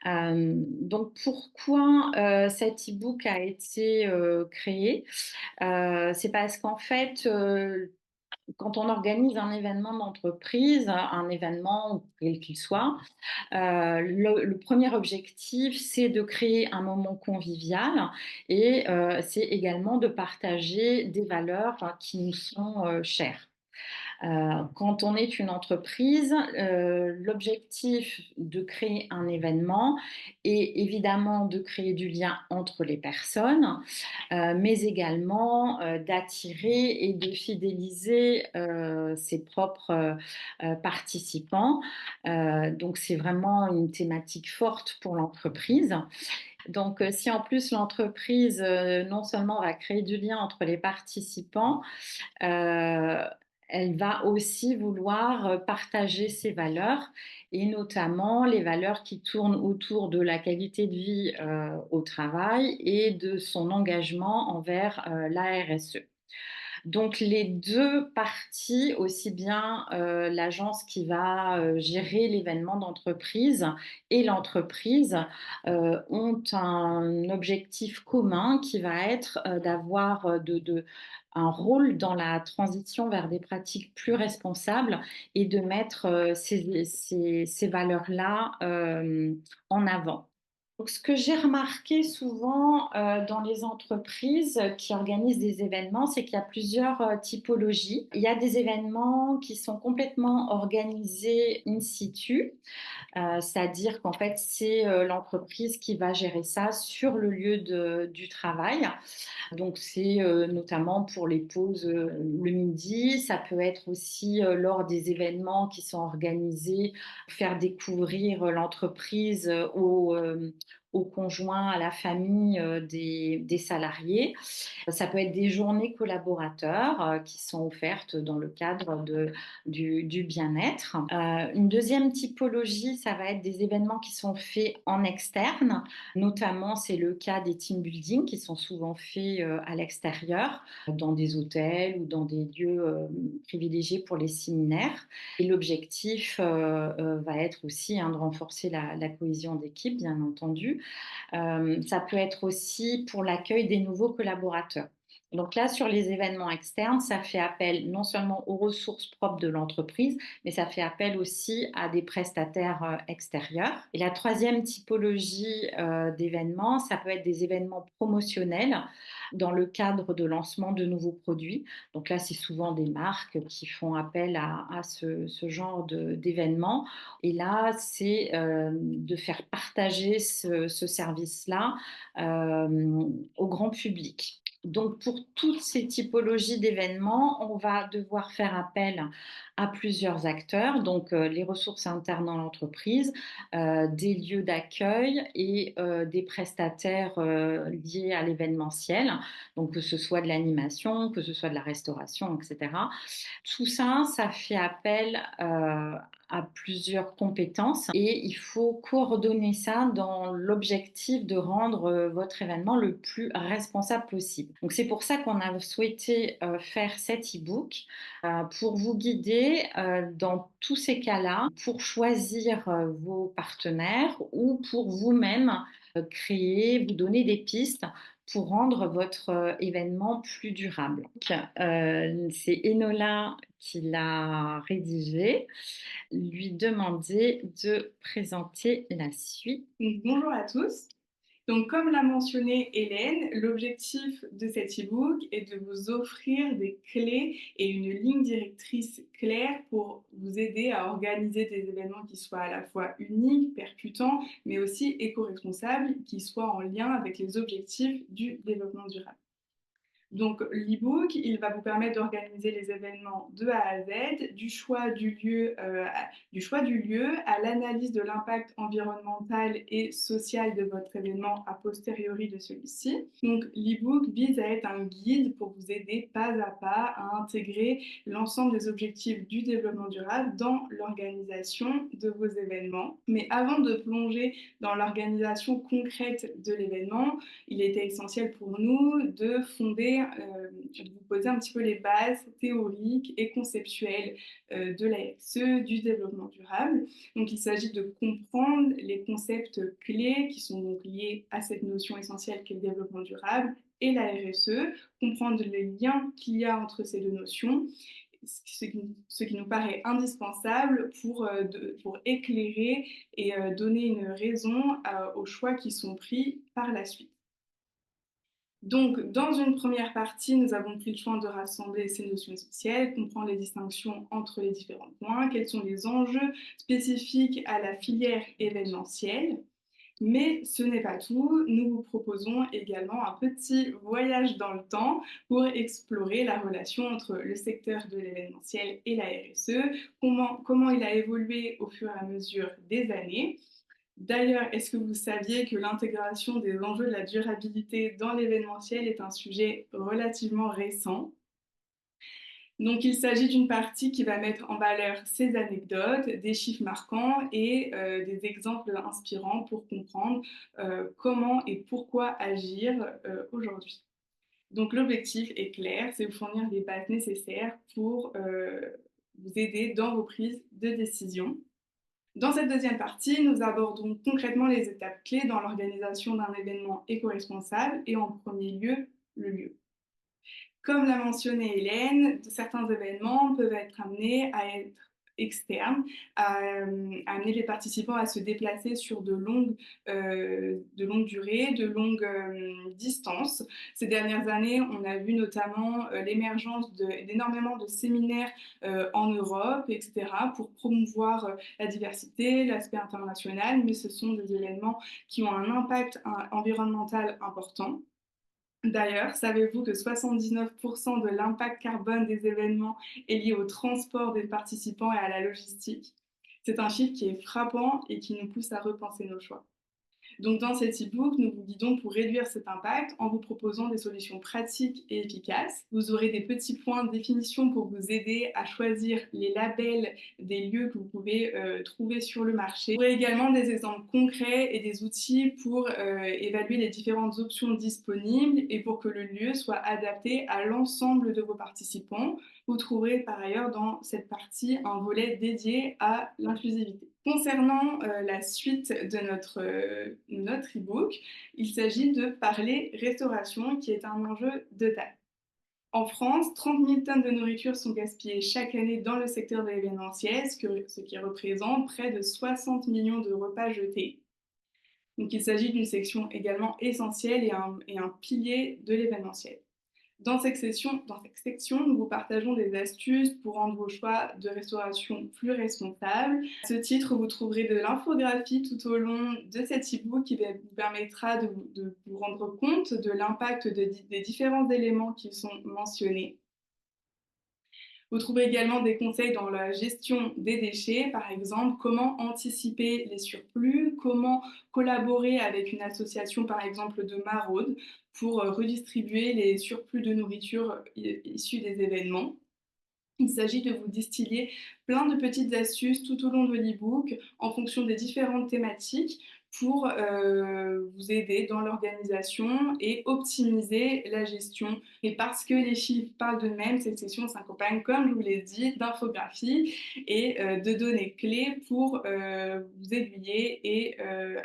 Donc pourquoi, cet e-book a été, créé? C'est parce qu'en fait, quand on organise un événement d'entreprise, un événement quel qu'il soit, le 1er objectif, c'est de créer un moment convivial et c'est également de partager des valeurs qui nous sont, chères. Quand on est une entreprise, l'objectif de créer un événement est évidemment de créer du lien entre les personnes, mais également, d'attirer et de fidéliser, ses propres, participants. Donc c'est vraiment une thématique forte pour l'entreprise. Donc, si en plus l'entreprise, non seulement va créer du lien entre les participants, Heu, elle va aussi vouloir, partager ses valeurs et notamment les valeurs qui tournent autour de la qualité de vie, au travail et de son engagement envers, la RSE. Donc les 2 parties, aussi bien, l'agence qui va, gérer l'événement d'entreprise et l'entreprise, ont un objectif commun qui va être, d'avoir, un rôle dans la transition vers des pratiques plus responsables et de mettre, ces valeurs-là, en avant. Donc, ce que j'ai remarqué souvent, dans les entreprises qui organisent des événements, c'est qu'il y a plusieurs, typologies. Il y a des événements qui sont complètement organisés in situ, c'est-à-dire qu'en fait, c'est, l'entreprise qui va gérer ça sur le lieu du travail. Donc c'est, notamment pour les pauses, le midi. Ça peut être aussi, lors des événements qui sont organisés, faire découvrir, l'entreprise, aux conjoints, à la famille, des salariés. Ça peut être des journées collaborateurs, qui sont offertes dans le cadre du bien-être. Une deuxième typologie, ça va être des événements qui sont faits en externe. Notamment, c'est le cas des team building qui sont souvent faits, à l'extérieur, dans des hôtels ou dans des lieux, privilégiés pour les séminaires. Et l'objectif, va être aussi, hein, de renforcer la cohésion d'équipe, bien entendu. Ça peut être aussi pour l'accueil des nouveaux collaborateurs. Donc là, sur les événements externes, ça fait appel non seulement aux ressources propres de l'entreprise, mais ça fait appel aussi à des prestataires, extérieurs. Et la troisième typologie, d'événements, ça peut être des événements promotionnels dans le cadre de lancement de nouveaux produits. Donc là, c'est souvent des marques qui font appel à ce genre d'événements. Et là, c'est, de faire partager ce service-là, au grand public. Donc pour toutes ces typologies d'événements, on va devoir faire appel à plusieurs acteurs, donc les ressources internes dans l'entreprise, des lieux d'accueil et des prestataires, liés à l'événementiel, donc que ce soit de l'animation, que ce soit de la restauration et cetera. Tout ça, ça fait appel, à plusieurs compétences et il faut coordonner ça dans l'objectif de rendre, votre événement le plus responsable possible. Donc c'est pour ça qu'on a souhaité, faire cet e-book, pour vous guider, dans tous ces cas-là, pour choisir, vos partenaires ou pour vous-même, créer, vous donner des pistes pour rendre votre, événement plus durable. Donc, c'est Enola qui l'a rédigé. Lui demander de présenter la suite. Donc, bonjour à tous. Donc, comme l'a mentionné Hélène, l'objectif de cet e-book est de vous offrir des clés et une ligne directrice claire pour vous aider à organiser des événements qui soient à la fois uniques, percutants, mais aussi éco-responsables, qui soient en lien avec les objectifs du développement durable. Donc, l'e-book, il va vous permettre d'organiser les événements de A à Z, du choix du lieu à l'analyse de l'impact environnemental et social de votre événement a posteriori de celui-ci. Donc, l'e-book vise à être un guide pour vous aider pas à pas à intégrer l'ensemble des objectifs du développement durable dans l'organisation de vos événements. Mais avant de plonger dans l'organisation concrète de l'événement, il était essentiel pour nous de fonder de vous poser un petit peu les bases théoriques et conceptuelles de la RSE, du développement durable. Donc il s'agit de comprendre les concepts clés qui sont donc liés à cette notion essentielle qu'est le développement durable et la RSE, comprendre les liens qu'il y a entre ces deux notions, ce qui nous paraît indispensable pour éclairer et donner une raison aux choix qui sont pris par la suite. Donc, dans une première partie, nous avons pris le soin de rassembler ces notions essentielles, comprendre les distinctions entre les différents points, quels sont les enjeux spécifiques à la filière événementielle. Mais ce n'est pas tout, nous vous proposons également un petit voyage dans le temps pour explorer la relation entre le secteur de l'événementiel et la RSE, comment il a évolué au fur et à mesure des années. D'ailleurs, est-ce que vous saviez que l'intégration des enjeux de la durabilité dans l'événementiel est un sujet relativement récent? Donc, il s'agit d'une partie qui va mettre en valeur ces anecdotes, des chiffres marquants et des exemples inspirants pour comprendre comment et pourquoi agir aujourd'hui. Donc, l'objectif est clair, c'est vous fournir les bases nécessaires pour vous aider dans vos prises de décision. Dans cette deuxième partie, nous abordons concrètement les étapes clés dans l'organisation d'un événement éco-responsable et en premier lieu, le lieu. Comme l'a mentionné Hélène, certains événements peuvent être amenés à être externes, à amener les participants à se déplacer sur de longues durées, de longues distances. Ces dernières années, on a vu notamment l'émergence d'énormément de séminaires en Europe, etc., pour promouvoir la diversité, l'aspect international, mais ce sont des événements qui ont un impact environnemental important. D'ailleurs, savez-vous que 79% de l'impact carbone des événements est lié au transport des participants et à la logistique? C'est un chiffre qui est frappant et qui nous pousse à repenser nos choix. Donc, dans cet e-book, nous vous guidons pour réduire cet impact en vous proposant des solutions pratiques et efficaces. Vous aurez des petits points de définition pour vous aider à choisir les labels des lieux que vous pouvez trouver sur le marché. Vous aurez également des exemples concrets et des outils pour évaluer les différentes options disponibles et pour que le lieu soit adapté à l'ensemble de vos participants. Vous trouverez par ailleurs dans cette partie un volet dédié à l'inclusivité. Concernant la suite de notre e-book, il s'agit de parler restauration, qui est un enjeu de taille. En France, 30 000 tonnes de nourriture sont gaspillées chaque année dans le secteur de l'événementiel, ce qui représente près de 60 millions de repas jetés. Donc il s'agit d'une section également essentielle et un pilier de l'événementiel. Dans cette section, nous vous partageons des astuces pour rendre vos choix de restauration plus responsables. À ce titre, vous trouverez de l'infographie tout au long de cet e-book qui vous permettra de vous rendre compte de l'impact des différents éléments qui sont mentionnés. Vous trouverez également des conseils dans la gestion des déchets, par exemple comment anticiper les surplus, comment collaborer avec une association, par exemple de maraude, pour redistribuer les surplus de nourriture issus des événements. Il s'agit de vous distiller plein de petites astuces tout au long de l'e-book en fonction des différentes thématiques pour vous aider dans l'organisation et optimiser la gestion. Et parce que les chiffres parlent d'eux-mêmes, cette session s'accompagne, comme je vous l'ai dit, d'infographies et de données clés pour vous aiguiller et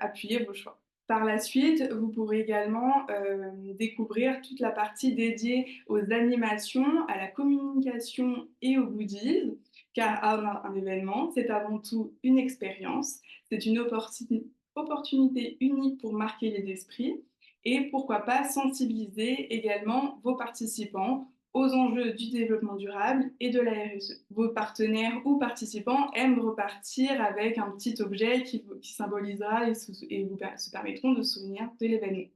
appuyer vos choix. Par la suite, vous pourrez également découvrir toute la partie dédiée aux animations, à la communication et aux goodies, car un événement, c'est avant tout une expérience, c'est une opportunité unique pour marquer les esprits et pourquoi pas sensibiliser également vos participants aux enjeux du développement durable et de la RSE. Vos partenaires ou participants aiment repartir avec un petit objet qui symbolisera et vous se permettront de se souvenir de l'événement.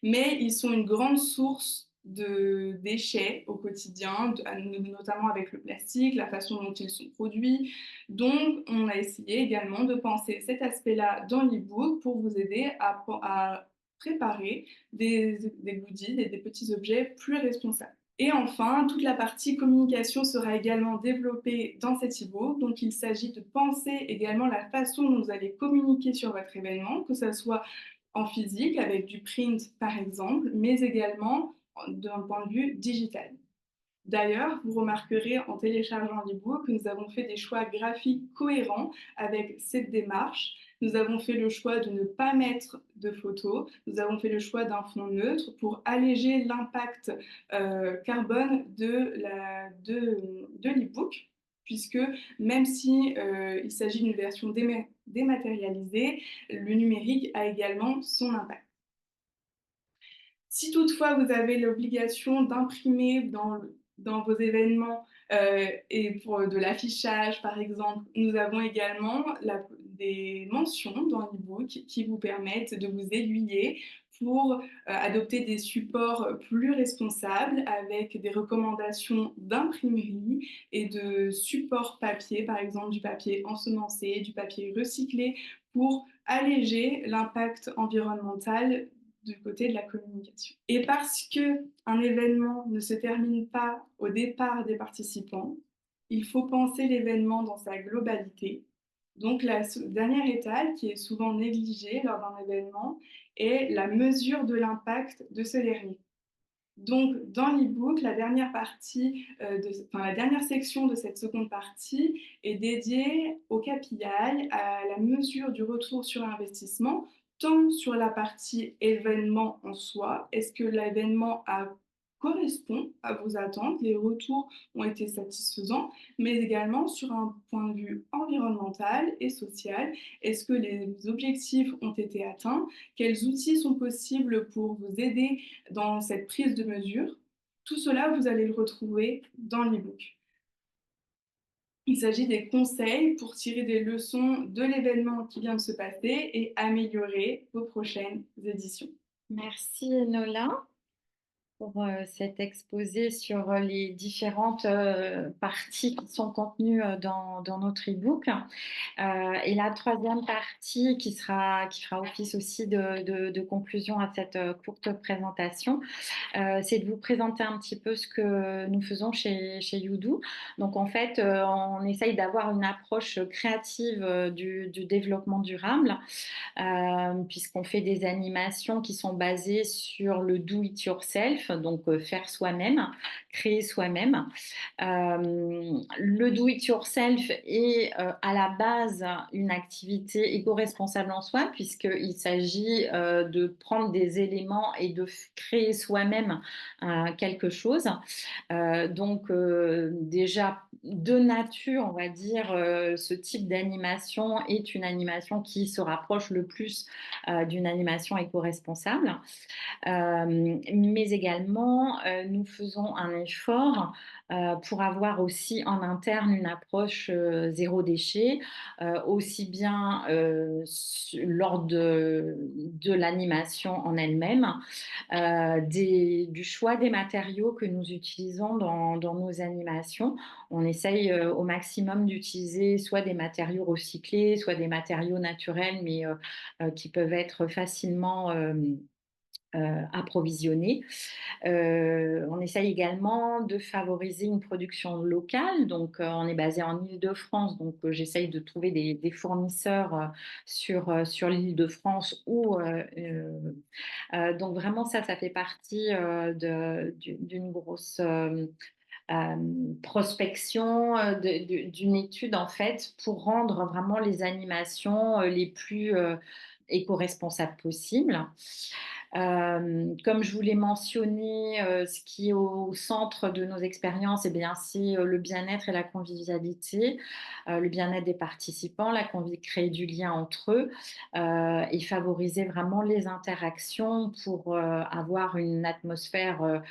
Mais ils sont une grande source de déchets au quotidien, notamment avec le plastique, la façon dont ils sont produits. Donc, on a essayé également de penser cet aspect-là dans l'e-book pour vous aider à préparer des goodies et des petits objets plus responsables. Et enfin, toute la partie communication sera également développée dans cet e-book. Donc, il s'agit de penser également la façon dont vous allez communiquer sur votre événement, que ce soit en physique avec du print par exemple, mais également d'un point de vue digital. D'ailleurs, vous remarquerez en téléchargeant l'e-book que nous avons fait des choix graphiques cohérents avec cette démarche. Nous avons fait le choix de ne pas mettre de photos, nous avons fait le choix d'un fond neutre pour alléger l'impact carbone de l'e-book, puisque même si il s'agit d'une version dématérialisée, le numérique a également son impact. Si toutefois vous avez l'obligation d'imprimer dans vos événements et pour de l'affichage par exemple, nous avons également des mentions dans l'e-book qui vous permettent de vous aiguiller pour adopter des supports plus responsables avec des recommandations d'imprimerie et de supports papier, par exemple du papier ensemencé, du papier recyclé, pour alléger l'impact environnemental du côté de la communication. Et parce qu'un événement ne se termine pas au départ des participants, il faut penser l'événement dans sa globalité. Donc la dernière étape, qui est souvent négligée lors d'un événement, est la mesure de l'impact de ce dernier. Donc, dans l'e-book, la dernière partie, la dernière section de cette seconde partie est dédiée au KPI, à la mesure du retour sur investissement, tant sur la partie événement en soi, est-ce que l'événement correspond à vos attentes, les retours ont été satisfaisants, mais également sur un point de vue environnemental et social, est-ce que les objectifs ont été atteints, quels outils sont possibles pour vous aider dans cette prise de mesure. Tout cela, vous allez le retrouver dans l'e-book. Il s'agit des conseils pour tirer des leçons de l'événement qui vient de se passer et améliorer vos prochaines éditions. Merci Nola pour cet exposé sur les différentes parties qui sont contenues dans notre e-book. Et la troisième partie qui fera office aussi de conclusion à cette courte présentation, c'est de vous présenter un petit peu ce que nous faisons chez Youdou. Donc en fait, on essaye d'avoir une approche créative du développement durable, puisqu'on fait des animations qui sont basées sur le do it yourself, donc faire soi-même, créer soi-même. Le do it yourself est à la base une activité éco-responsable en soi, puisqu'il s'agit de prendre des éléments et de créer soi-même quelque chose. Donc déjà de nature, on va dire, ce type d'animation est une animation qui se rapproche le plus d'une animation éco-responsable. Mais également, nous faisons un effort pour avoir aussi en interne une approche zéro déchet, aussi bien lors de l'animation en elle-même, du choix des matériaux que nous utilisons dans nos animations. On essaye au maximum d'utiliser soit des matériaux recyclés, soit des matériaux naturels, mais qui peuvent être facilement approvisionnés. On essaye également de favoriser une production locale. Donc, on est basé en Île-de-France. Donc, j'essaye de trouver des fournisseurs sur l'Île-de-France donc, vraiment, ça fait partie d'une grosse prospection, d'une étude, en fait, pour rendre vraiment les animations les plus éco-responsables possibles. Comme je vous l'ai mentionné, ce qui est au centre de nos expériences, eh bien, c'est le bien-être et la convivialité, le bien-être des participants, créer du lien entre eux et favoriser vraiment les interactions pour avoir une atmosphère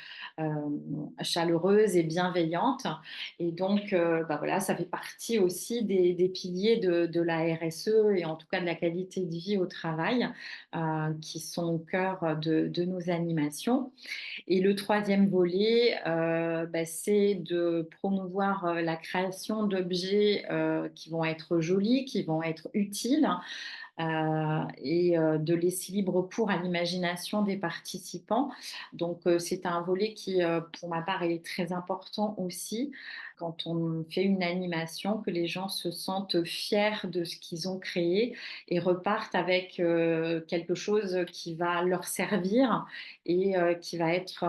chaleureuse et bienveillante. Et donc, voilà, ça fait partie aussi des piliers de la RSE et en tout cas de la qualité de vie au travail qui sont au cœur de nos animations. Et le troisième volet, c'est de promouvoir la création d'objets qui vont être jolis, qui vont être utiles, et de laisser libre cours à l'imagination des participants. Donc, c'est un volet qui, pour ma part, est très important aussi, quand on fait une animation, que les gens se sentent fiers de ce qu'ils ont créé et repartent avec quelque chose qui va leur servir et qui va être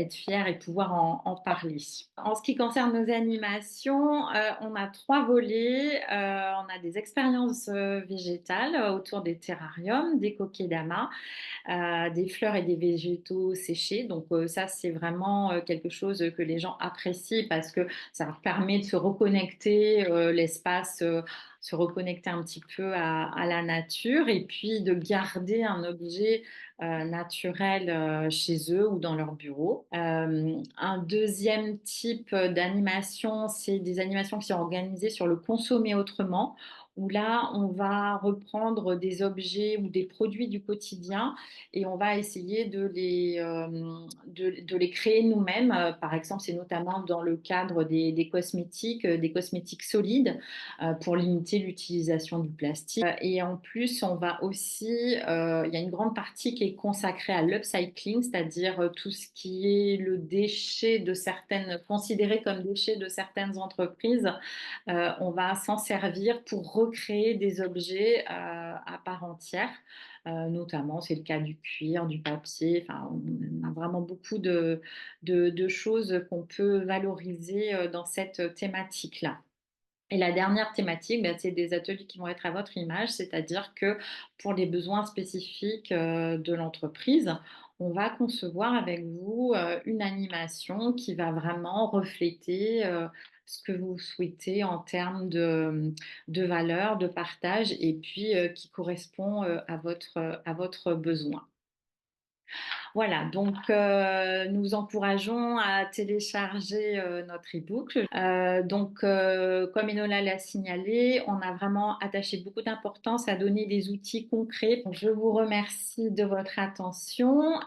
fier et pouvoir en parler. En ce qui concerne nos animations, on a 3 volets. On a des expériences végétales autour des terrariums, des kokedama, des fleurs et des végétaux séchés. Donc ça, c'est vraiment quelque chose que les gens apprécient parce que ça leur permet de se reconnecter l'espace, se reconnecter un petit peu à la nature et puis de garder un objet naturel chez eux ou dans leur bureau. Un deuxième type d'animation, c'est des animations qui sont organisées sur le consommer autrement, où là, on va reprendre des objets ou des produits du quotidien et on va essayer de les créer nous-mêmes. Par exemple, c'est notamment dans le cadre des cosmétiques solides pour limiter l'utilisation du plastique. Et en plus, on va aussi, il y a une grande partie qui est consacrée à l'upcycling, c'est-à-dire tout ce qui est le déchet de certaines, considéré comme déchet de certaines entreprises. On va s'en servir pour recréer des objets à part entière. Notamment, c'est le cas du cuir, du papier. Enfin, on a vraiment beaucoup de choses qu'on peut valoriser dans cette thématique-là. Et la dernière thématique, ben, c'est des ateliers qui vont être à votre image, c'est-à-dire que pour les besoins spécifiques de l'entreprise, on va concevoir avec vous une animation qui va vraiment refléter ce que vous souhaitez en termes de valeur, de partage, et puis qui correspond à votre besoin. Voilà, donc nous encourageons à télécharger notre e-book. Comme Enola l'a signalé, on a vraiment attaché beaucoup d'importance à donner des outils concrets. Donc, je vous remercie de votre attention.